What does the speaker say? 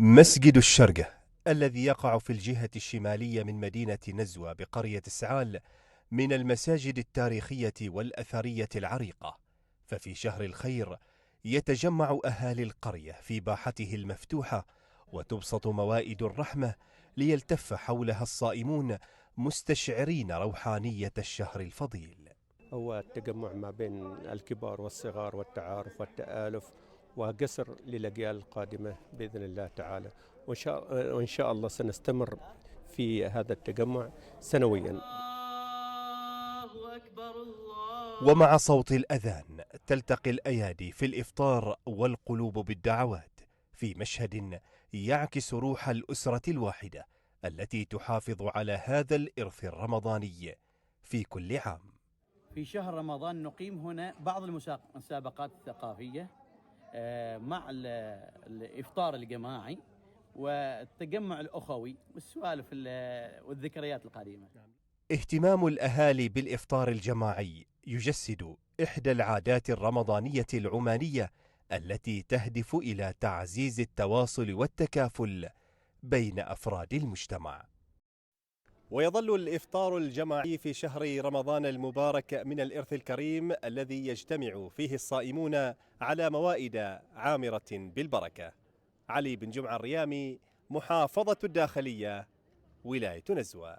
مسجد الشرقة الذي يقع في الجهة الشمالية من مدينة نزوى بقرية السعال من المساجد التاريخية والأثرية العريقة، ففي شهر الخير يتجمع أهالي القرية في باحته المفتوحة وتبسط موائد الرحمة ليلتف حولها الصائمون مستشعرين روحانية الشهر الفضيل. هو التجمع ما بين الكبار والصغار والتعارف والتآلف وقصر للأجيال القادمة بإذن الله تعالى، وإن شاء الله سنستمر في هذا التجمع سنويا. الله أكبر الله. ومع صوت الأذان تلتقي الأيادي في الإفطار والقلوب بالدعوات في مشهد يعكس روح الأسرة الواحدة التي تحافظ على هذا الإرث الرمضاني في كل عام. في شهر رمضان نقيم هنا بعض المسابقات الثقافية مع الإفطار الجماعي والتجمع الأخوي والسوالف والذكريات القديمة. اهتمام الأهالي بالإفطار الجماعي يجسد إحدى العادات الرمضانية العمانية التي تهدف إلى تعزيز التواصل والتكافل بين أفراد المجتمع. ويظل الإفطار الجماعي في شهر رمضان المبارك من الإرث الكريم الذي يجتمع فيه الصائمون على موائد عامرة بالبركة. علي بن جمعة الريامي، محافظة الداخلية، ولاية نزوى.